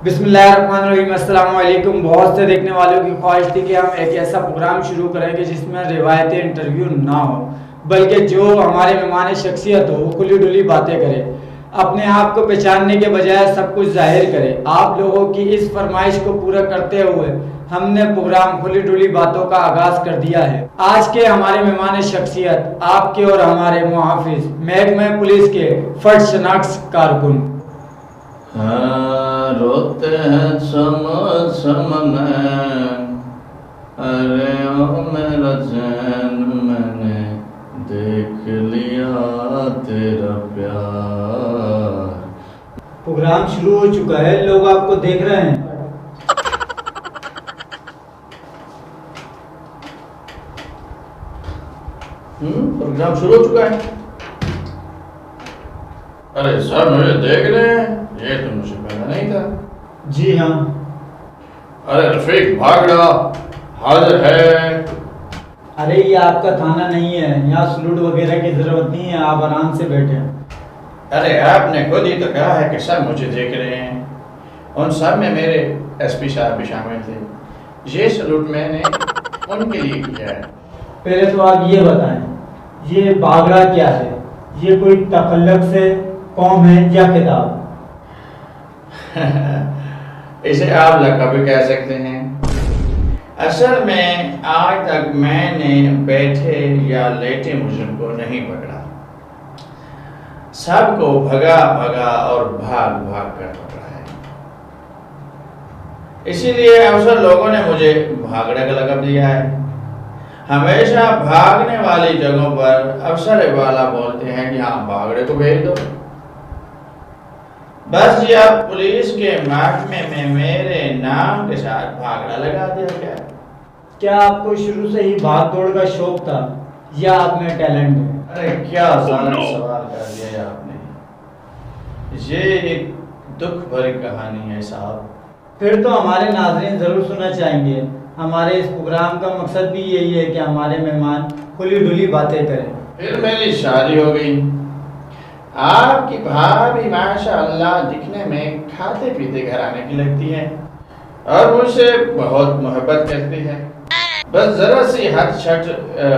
بسم اللہ الرحمن الرحیم۔ السلام علیکم۔ بہت سے دیکھنے والوں کی خواہش تھی کہ ہم ایک ایسا پروگرام شروع کریں گے جس میں روایتی انٹرویو نہ ہو، بلکہ جو ہمارے مہمان شخصیت ہو وہ کھلی ڈلی باتیں کرے، اپنے آپ کو پہچاننے کے بجائے سب کچھ ظاہر کرے۔ آپ لوگوں کی اس فرمائش کو پورا کرتے ہوئے ہم نے پروگرام کھلی ڈلی باتوں کا آغاز کر دیا ہے۔ آج کے ہمارے مہمان شخصیت آپ کے اور ہمارے محافظ محکمہ پولیس کے فرد شناخت کارکن روتے ہیں سم میں، ارے او میرا چین، میں نے دیکھ لیا تیرا پیار۔ پروگرام شروع ہو چکا ہے، لوگ آپ کو دیکھ رہے ہیں۔ پروگرام شروع ہو چکا ہے؟ ارے سر مجھے دیکھ رہے ہیں، یہ تو مجھے پتا نہیں تھا۔ جی ہاں۔ ارے رفیق بھاگڑا حاضر ہے۔ ارے یہ آپ کا تھانہ نہیں ہے، یہاں سلوٹ وغیرہ کی ضرورت نہیں ہے، آپ آرام سے بیٹھیں۔ ارے آپ نے خود ہی تو کہا ہے کہ سب مجھے دیکھ رہے ہیں، ان سب میں میرے ایس پی صاحب بھی شامل تھے۔ یہ سلوٹ میں نے ان کے لیے کیا ہے۔ پہلے تو آپ یہ بتائیں، یہ باگڑا کیا ہے؟ یہ کوئی تخلق سے قوم ہے یا کتاب؟ اسے آپ لقب بھی کہہ سکتے ہیں۔ اصل میں آج تک میں نے بیٹھے یا لیٹے مجرم کو نہیں پکڑا، سب کو بھگا بھگا اور بھاگ بھاگ کر پکڑا ہے۔ اسی لیے افسر لوگوں نے مجھے بھاگڑے کا لقب دیا ہے۔ ہمیشہ بھاگنے والی جگہوں پر افسر والا بولتے ہیں کہ ہاں بھاگڑے کو بھیج دو۔ بس جی اب پولیس کے محکمے میں میرے نام کے ساتھ بھاگڑا لگا دیا گیا۔ کیا آپ کو شروع سے ہی بھاگ دوڑ کا شوق تھا یا آپ میں ٹیلنٹ ہے؟ ارے کیا ظالم سوال کر دیا آپ نے، یہ ایک دکھ بھری کہانی ہے صاحب۔ پھر تو ہمارے ناظرین ضرور سننا چاہیں گے۔ ہمارے اس پروگرام کا مقصد بھی یہی ہے کہ ہمارے مہمان کھلی ڈلی باتیں کریں۔ پھر میری شادی ہو گئی۔ آپ کی بھابھی ماشاء اللہ دکھنے میں کھاتے پیتے گھرانے کی لگتی ہے اور مجھ سے بہت محبت کرتی ہے، بس ذرا سی حد شٹ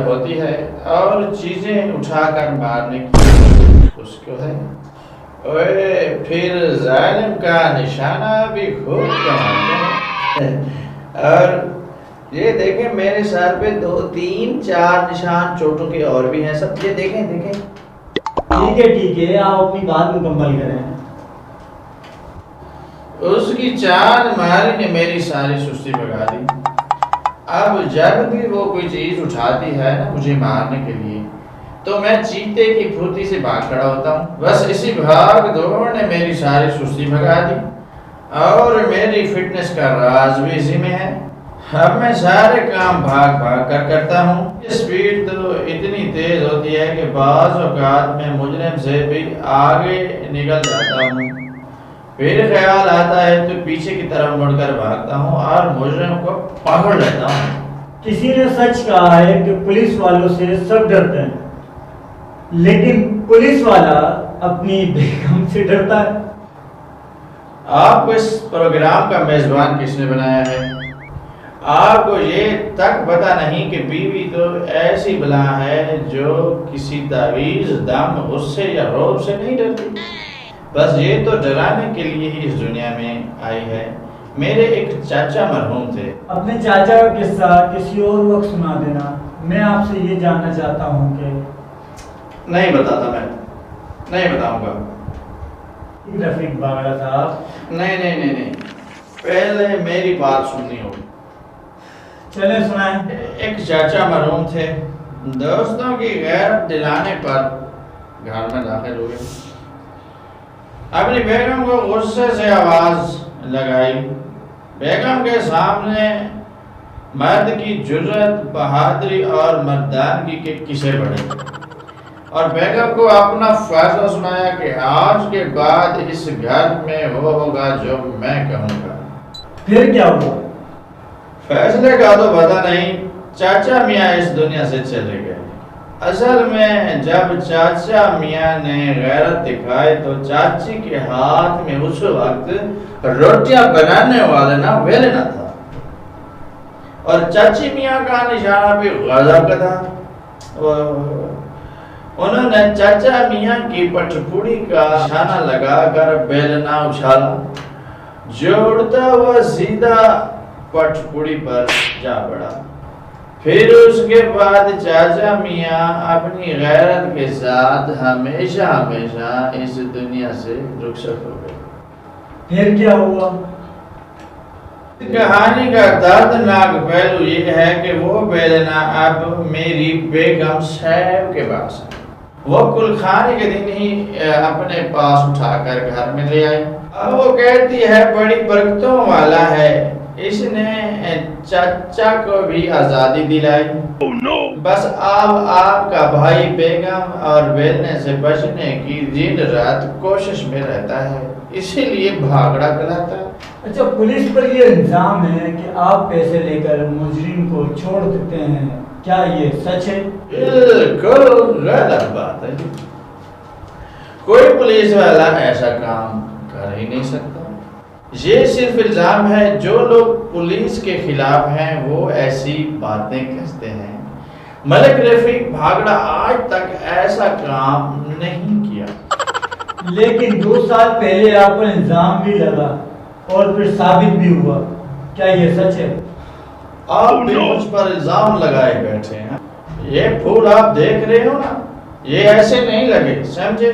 ہوتی ہے اور چیزیں اٹھا کر مارنے کی اس کو ہے۔ اوے پھر ظالم کا نشانہ بھی خوب کماتے ہیں۔ اور یہ دیکھیں میرے سر پہ 2 3 4 نشان چوٹوں کے اور بھی ہیں، سب یہ دیکھیں دیکھیں۔ ٹھیک ہے، آپ اپنی بات مکمل کریں۔ اس کی 4 ماری نے میری ساری سستی بھگا دی۔ اب جب بھی وہ کوئی چیز اٹھاتی ہے نا مجھے مارنے کے لیے تو میں چیتے کی پھرتی سے بھاگ کھڑا ہوتا ہوں۔ بس اسی بھاگ دوڑ نے میری ساری سستی بھگا دی اور میری فٹنس کا راز بھی اسی میں ہے۔ اب میں سارے کام بھاگ بھاگ کر کرتا ہوں۔ اسپیڈ تو اتنی تیز ہوتی ہے کہ بعض اوقات میں مجرم سے بھی آگے نکل جاتا ہوں، پھر خیال آتا ہے تو پیچھے کی طرف مڑ کر بھاگتا ہوں اور مجرم کو پکڑ لیتا ہوں۔ کسی نے سچ کہا ہے کہ پولیس والوں سے سب ڈرتے ہیں، لیکن پولیس والا اپنی بیگم سے ڈرتا ہے۔ آپ کو اس پروگرام کا میزبان کس نے بنایا ہے؟ آپ کو یہ تک پتہ نہیں کہ بیوی تو ایسی بلا ہے جو کسی تعویذ، دم، غصے یا رعب سے نہیں ڈرتی، بس یہ تو ڈرانے کے لیے ہی اس دنیا میں آئی ہے۔ میرے ایک چاچا مرحوم تھے۔ اپنے چاچا کا قصہ کسی اور وقت سنا دینا، میں آپ سے یہ جاننا چاہتا ہوں کہ نہیں بتاتا، میں نہیں بتاؤں گا۔ رفیق باگڑا صاحب، نہیں، پہلے میری بات سننی ہوگی۔ چلیں سنائیں۔ ایک چاچا مرحوم تھے، دوستوں کی غیرت دلانے پر گھر میں داخل ہوئے، اپنی بیگم کو غصے سے آواز لگائی۔ بیگم کے سامنے مرد کی جرأت، بہادری اور مردانگی کے قصے بڑھے اور بیگم کو اپنا فیصلہ سنایا کہ آج کے بعد اس گھر میں وہ ہوگا جو میں کہوں گا۔ پھر کیا ہوا؟ فیصلے کا تو پتہ نہیں، چاچا میاں اس دنیا سے چلے گئے۔ اصل میں جب چاچا میاں نے غیرت دکھائی تو چاچی کے ہاتھ میں اس وقت روٹیاں بنانے والا نہ ویلنا تھا، اور چاچی میاں کا نشانہ بھی غضب کا تھا۔ انہوں نے چاچا میاں کی پٹ پوڑی کا نشانہ لگا کر بیلنا اچھالا، جو اڑتا ہوا سیدھا پٹ پوڑی پر جا پڑا۔ پھر اس کے بعد چاچا میاں اپنی غیرت کے ساتھ ہمیشہ ہمیشہ اس دنیا سے رخصت ہو گئے۔ پھر کیا ہوا؟ کہانی کا دردناک پہلو یہ ہے کہ وہ بیلنا اب میری بیگم صاحب کے پاس ہے۔ وہ کل کھانے کے دن ہی اپنے پاس اٹھا کر گھر میں لے آئی۔ اب وہ کہتی ہے بڑی برکتوں والا ہے، اس نے چاچا کو بھی آزادی دلائی۔ بس آپ کا بھائی بیگم اور بیلنے سے بچنے کی دن رات کوشش میں رہتا ہے، اسی لیے بھاگڑا کراتا ہے۔ اچھا، پولیس پر یہ الزام ہے کہ آپ پیسے لے کر مجرم کو چھوڑ دیتے ہیں، کیا یہ سچ ہے؟ بالکل غلط بات ہے، کوئی پولیس والا ایسا کام کر ہی نہیں سکتا۔ یہ صرف الزام ہے، جو لوگ پولیس کے خلاف ہیں وہ ایسی باتیں کہتے ہیں۔ ملک رفیق بھاگڑا آج تک ایسا کام نہیں کیا۔ لیکن 2 سال پہلے آپ پر الزام بھی لگا اور پھر ثابت بھی ہوا، کیا یہ سچ ہے؟ آپ بھی مجھ پر الزام لگائے بیٹھے ہیں، یہ پھول آپ دیکھ رہے ہو نا، یہ ایسے نہیں لگے، سمجھے؟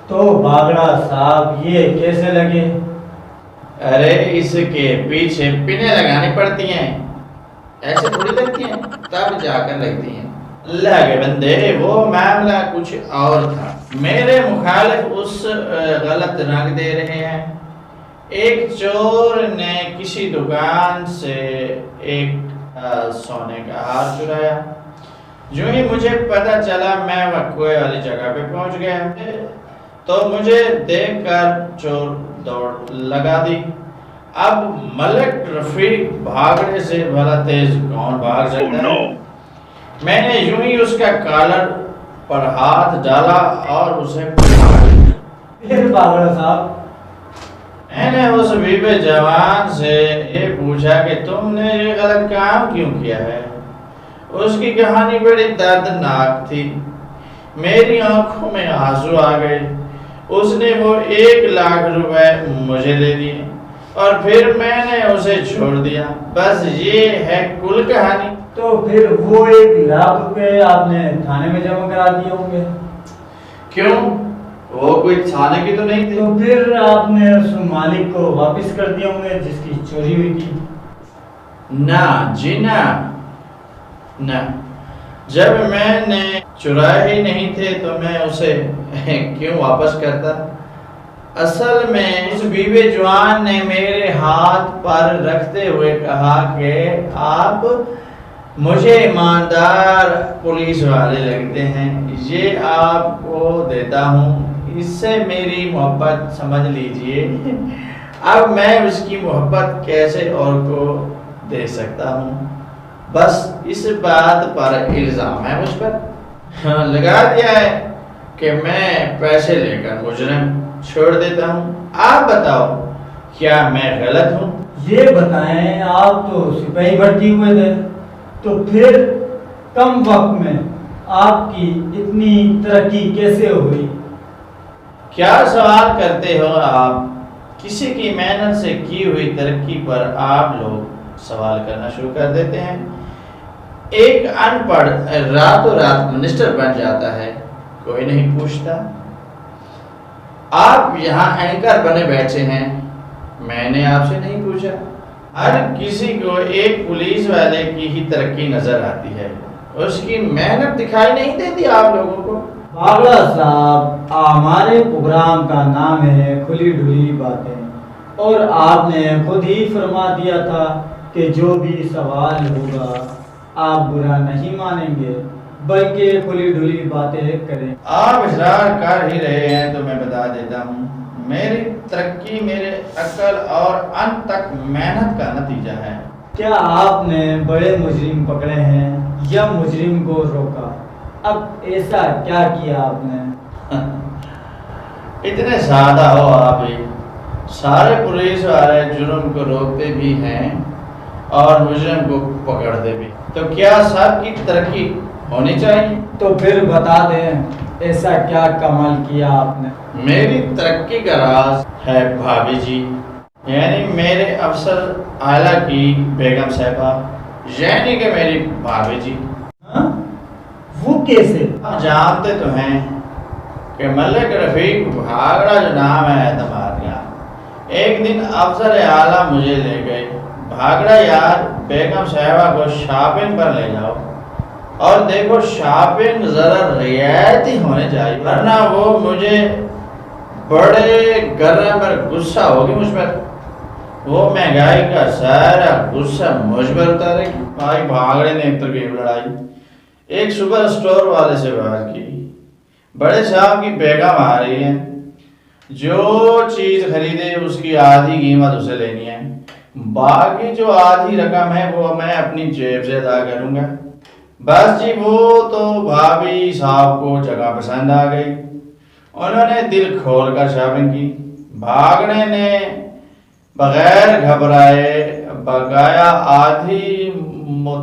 تو بھاگڑا صاحب یہ کیسے لگے؟ ارے اس کے پیچھے پنیں لگانی پڑتی ہیں، ایسے تھوڑی لگتی ہیں، تب جا کر لگتی ہیں۔ اللہ کے بندے، وہ معاملہ کچھ اور تھا۔ میرے مخالف اس غلط رنگ دے رہے ہیں۔ ایک چور نے کسی دکان سے ایک سونے کا ہار چرایا۔ جو ہی مجھے پتا چلا میں وقوع والی جگہ پہ پہنچ گیا، تو مجھے دیکھ کر چور دوڑ لگا دی۔ اب ملک رفیق بھاگڑے سے بھلا تیز کون بھاگ سکتا ہے؟ میں نے یوں ہی اس کا کالر پر ہاتھ ڈالا اور اسے پھر بھاگڑا صاحب، میں نے اس بیوے جوان سے یہ پوچھا کہ تم نے یہ غلط کام کیوں کیا ہے؟ اس کی کہانی بڑی دردناک تھی، میری آنکھوں میں آنسو آ گئے۔ اس نے وہ 1 لاکھ روپے مجھے دے دیے اور پھر میں نے اسے چھوڑ دیا، بس یہ ہے کل کہانی۔ تو پھر وہ 1 لاکھ روپے آپ نے تھانے میں جمع کرا دیے ہوں گے؟ کیوں؟ وہ کوئی تھانے کی تو نہیں تھی۔ تو پھر آپ نے اس مالک کو واپس کر دیے ہوں گے جس کی چوری ہوئی تھی؟ نہ جی نہ، جب میں نے چرائے ہی نہیں تھے تو میں اسے کیوں واپس کرتا؟ اصل میں اس بیوے جوان نے میرے ہاتھ پر رکھتے ہوئے کہا کہ آپ مجھے ایماندار پولیس والے لگتے ہیں، یہ آپ کو دیتا ہوں، اس سے میری محبت سمجھ لیجئے۔ اب میں اس کی محبت کیسے اور کو دے سکتا ہوں؟ بس اس بات پر الزام ہے مجھ پر لگا دیا ہے کہ میں پیسے لے کر مجرم چھوڑ دیتا ہوں۔ آپ بتاؤ کیا میں غلط ہوں؟ یہ بتائیں، آپ تو سپاہی بھرتی ہوئے تھے، تو پھر کم وقت میں آپ کی اتنی ترقی کیسے ہوئی؟ کیا سوال کرتے ہو آپ؟ کسی کی محنت سے کی ہوئی ترقی پر آپ لوگ سوال کرنا شروع کر دیتے ہیں۔ ایک ان پڑھ راتوں رات منسٹر بن جاتا ہے، کوئی نہیں پوچھتا۔ آپ یہاں اینکر بنے بیٹھے ہیں، میں نے آپ سے نہیں پوچھا۔ ہر کسی کو ایک پولیس والے کی ہی ترقی نظر آتی ہے، اس کی محنت دکھائی نہیں دیتی آپ لوگوں کو۔ بھاگڑا صاحب، ہمارے پروگرام کا نام ہے کھلی ڈھلی باتیں، اور آپ نے خود ہی فرما دیا تھا کہ جو بھی سوال ہوگا آپ برا نہیں مانیں گے بلکہ کھلی ڈھلی باتیں کریں۔ آپ اصرار کر ہی رہے ہیں تو میں بتا دیتا ہوں، میری ترقی میرے عقل اور ان تک محنت کا نتیجہ ہے۔ کیا آپ نے بڑے مجرم پکڑے ہیں یا مجرم کو روکا؟ اب ایسا کیا کیا آپ نے؟ اتنے سادہ ہو آپ ہی، سارے پولیس والے جرم کو روکتے بھی ہیں اور مجرم کو پکڑتے بھی، تو کیا سب کی ترقی ہونی چاہیے؟ تو پھر بتا دیں ایسا کیا کمال کیا آپ نے؟ میری ترقی کا راز ہے بھابھی جی، یعنی میرے افسر اعلیٰ کی بیگم صاحبہ، یعنی کہ میری بھابھی جی۔ ہاں؟ وہ کیسے؟ آپ جانتے تو ہیں کہ ملک رفیق بھاگڑا جو نام ہے اعتماد کا، ایک دن افسر اعلیٰ مجھے لے گئے، بھاگڑا یار بیگم صاحبہ کو شاپنگ پر لے جاؤ، اور دیکھو شاپنگ ذرا رعایتی ہونے چاہیے ورنہ وہ مجھے بڑے گرم پر غصہ ہوگی مجھ پر، وہ مہنگائی کا سارا غصہ مجھ پر اتارے گی۔ بھائی بھاگڑے نے ایک ترکیب لڑائی، ایک سپر اسٹور والے سے بات کی، بڑے صاحب کی بیگم آ رہی ہے، جو چیز خریدے اس کی آدھی قیمت اسے لینی ہے، باقی جو آدھی رقم ہے وہ میں اپنی جیب سے ادا کروں گا۔ بس جی وہ تو بھابھی صاحب کو جگہ پسند آ گئی، انہوں نے دل کھول کر شاپنگ کی، بھاگنے نے بغیر گھبرائے بقایا آدھی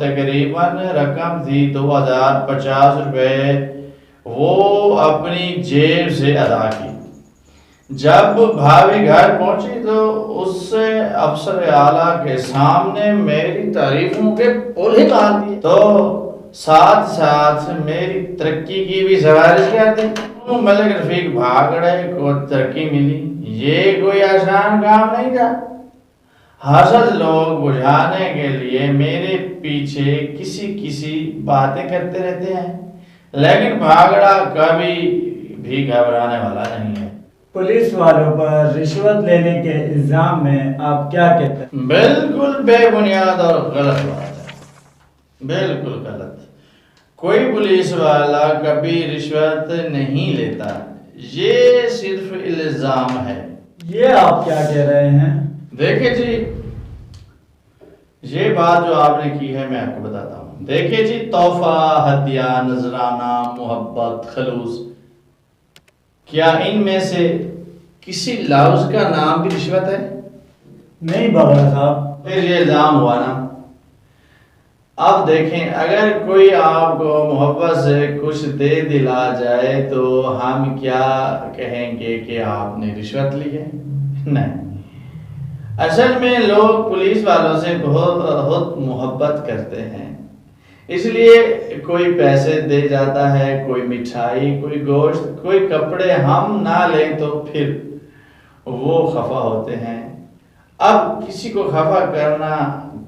تقریباً رقم تھی 2050 روپے، وہ اپنی جیب سے ادا کی۔ جب بھابھی گھر پہنچی تو اس سے افسر اعلیٰ کے سامنے میری تعریفوں کے پل ہی مار دیے، تو ساتھ ساتھ میری ترقی کی بھی سفارش کر دی۔ ملک رفیق بھاگڑے کو ترقی ملی، یہ کوئی آسان کام نہیں تھا۔ حسد لوگ بجھانے کے لیے میرے پیچھے کسی باتیں کرتے رہتے ہیں، لیکن بھاگڑا کبھی بھی گھبرانے والا نہیں ہے۔ پولیس والوں پر رشوت لینے کے الزام میں آپ کیا کہتے ہیں؟ بالکل بے بنیاد اور غلط بات ہے، بالکل غلط۔ کوئی پولیس والا کبھی رشوت نہیں لیتا، یہ صرف الزام ہے۔ یہ آپ کیا کہہ رہے ہیں؟ دیکھیں جی، یہ بات جو آپ نے کی ہے میں آپ کو بتاتا ہوں۔ دیکھیں جی، تحفہ، ہدیہ، نذرانہ، محبت، خلوص، کیا ان میں سے کسی لفظ کا نام بھی رشوت ہے؟ نہیں بھاگڑا صاحب۔ پھر یہ الزام ہوا نا۔ اب دیکھیں، اگر کوئی آپ کو محبت سے کچھ دے دلا جائے تو ہم کیا کہیں گے کہ آپ نے رشوت لی ہے؟ نہیں، اصل میں لوگ پولیس والوں سے بہت محبت کرتے ہیں، اس لیے کوئی پیسے دے جاتا ہے، کوئی مٹھائی، کوئی گوشت، کوئی کپڑے ہم نہ لیں تو پھر وہ خفا ہوتے ہیں۔ اب کسی کو خفا کرنا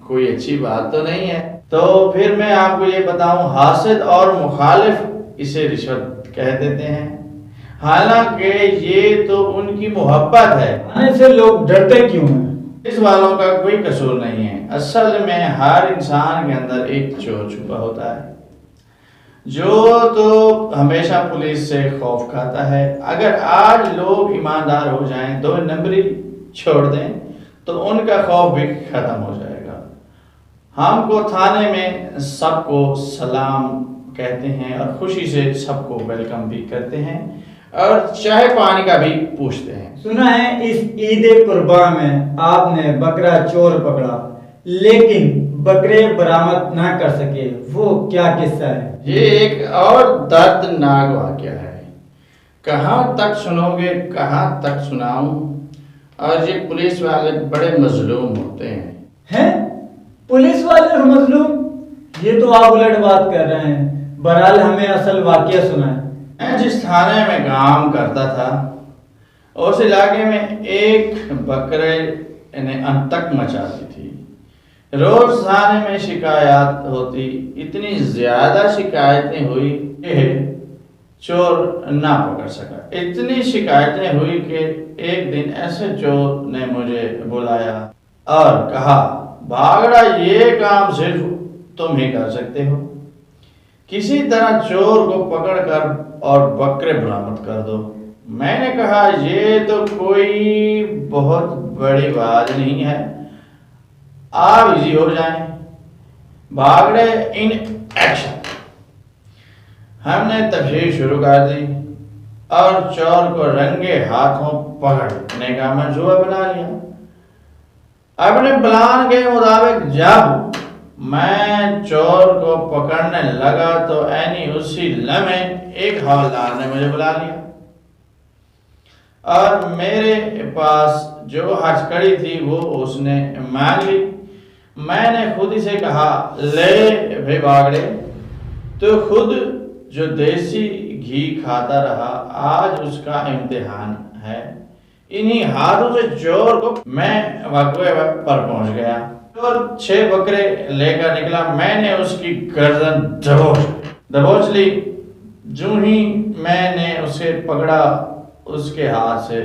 کوئی اچھی بات تو نہیں ہے، تو پھر میں آپ کو یہ بتاؤں، حاسد اور مخالف اسے رشوت کہہ دیتے ہیں، حالانکہ یہ تو ان کی محبت ہے۔ آنے سے لوگ ڈرتے کیوں ہیں؟ اس والوں کا کوئی قصور نہیں ہے، اصل میں ہر انسان کے اندر ایک چور چھپا ہوتا ہے جو تو ہمیشہ پولیس سے خوف کھاتا ہے۔ اگر آج لوگ ایماندار ہو جائیں، 2 نمبری چھوڑ دیں تو ان کا خوف بھی ختم ہو جائے گا۔ ہم کو تھانے میں سب کو سلام کہتے ہیں اور خوشی سے سب کو ویلکم بھی کرتے ہیں اور چائے پانی کا بھی پوچھتے ہیں۔ سنا ہے اس عید قربان میں آپ نے بکرا چور پکڑا لیکن بکرے برآمد نہ کر سکے، وہ کیا قصہ ہے؟ یہ ایک اور دردناک واقعہ ہے، کہاں تک سنو گے، کہاں تک سناؤں، اور یہ پولیس والے بڑے مظلوم ہوتے ہیں۔ ہیں؟ پولیس والے مظلوم؟ یہ تو آپ الٹ بات کر رہے ہیں، بہرحال ہمیں اصل واقعہ سنا ہے۔ میں جس تھانے میں کام کرتا تھا اس علاقے میں ایک بکرے نے انتک مچا دی تھی، روز تھانے میں شکایات ہوتی، اتنی زیادہ شکایتیں ہوئی کہ چور نہ پکڑ سکا، اتنی شکایتیں ہوئی کہ ایک دن ایسے چور نے مجھے بلایا اور کہا، بھاگڑا یہ کام صرف تم ہی کر سکتے ہو، کسی طرح چور کو پکڑ کر اور بکرے برآمد کر دو۔ میں نے کہا یہ تو کوئی بہت بڑی بات نہیں ہے، آپ ایزی ہو جائیں۔ بھاگڑے ان ایکشن۔ ہم نے تفتیش شروع کر دی اور چور کو رنگے ہاتھوں پکڑنے کا منصوبہ بنا لیا۔ اپنے پلان کے مطابق جب میں چور کو پکڑنے لگا تو عینی اسی لمحے ایک حوالدار نے مجھے بلا لیا اور میرے پاس جو ہتھکڑی تھی وہ اس نے مانگ لی۔ میں نے خود ہی سے کہا، لے بھائی باگڑے، تو خود جو دیسی گھی کھاتا رہا، آج اس کا امتحان ہے۔ انہی ہاتھوں سے چور کو میں وقوع پر پہنچ گیا۔ چور 6 بکرے لے کر نکلا، میں نے اس کی گردن دبوچ لی۔ جو ہی میں نے اسے پکڑا، اس کے ہاتھ سے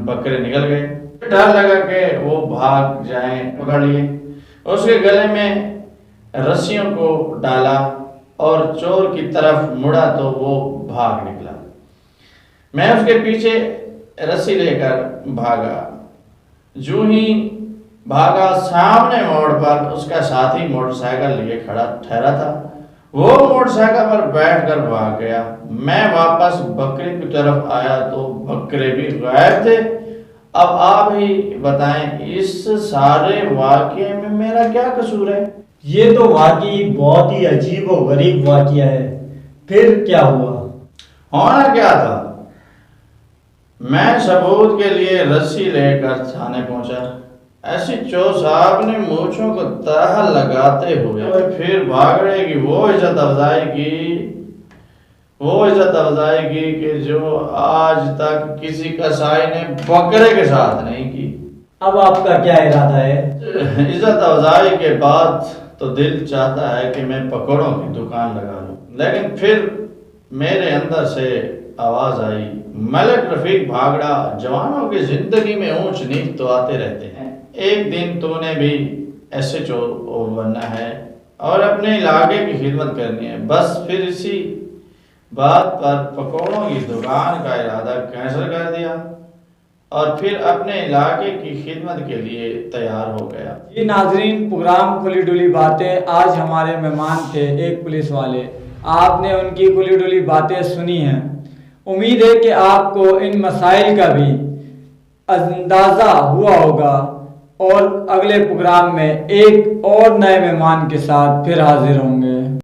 بکرے نکل گئے۔ ڈر لگا کہ وہ بھاگ جائیں، پکڑ لیے۔ اس کے گلے میں رسیوں کو ڈالا اور چور کی طرف مڑا تو وہ بھاگ نکلا۔ میں اس کے پیچھے رسی لے کر بھاگا۔ جو ہی بھاگا، سامنے موڑ پر اس کا ساتھی موٹر سائیکل لیے ٹھہرا تھا۔ وہ موٹر سائیکل پر بیٹھ کر بھاگ گیا۔ میں واپس بکرے کی طرف آیا تو بکرے بھی غائب تھے۔ اب آپ ہی بتائیں، اس سارے واقعے میں میرا کیا قصور ہے؟ یہ تو واقعی بہت ہی عجیب و غریب واقعہ ہے۔ پھر کیا ہوا؟ ہونا کیا تھا، میں ثبوت کے لیے رسی لے کر تھانے پہنچا۔ ایسی چور صاحب نے مونچھوں کو تہ لگاتے ہوئے پھر بھاگڑے کی وہ عزت افزائی کی کہ جو آج تک کسی کسائی نے بکرے کے ساتھ نہیں کی۔ اب آپ کا کیا ارادہ ہے؟ عزت افزائی کے بعد تو دل چاہتا ہے کہ میں پکوڑوں کی دکان لگا لوں، لیکن پھر میرے اندر سے آواز آئی، ملک رفیق بھاگڑا، جوانوں کی زندگی میں اونچ نیچ تو آتے رہتے ہیں، ایک دن تو نے بھی SHO بننا ہے اور اپنے علاقے کی خدمت کرنی ہے۔ بس پھر اسی بات پر پکوڑوں کی دکان کا ارادہ کینسل کر دیا اور پھر اپنے علاقے کی خدمت کے لیے تیار ہو گیا۔ جی ناظرین، پروگرام کھلی ڈلی باتیں، آج ہمارے مہمان تھے ایک پولیس والے۔ آپ نے ان کی کھلی ڈلی باتیں سنی ہیں۔ امید ہے کہ آپ کو ان مسائل کا بھی اندازہ ہوا ہوگا اور اگلے پروگرام میں ایک اور نئے مہمان کے ساتھ پھر حاضر ہوں گے۔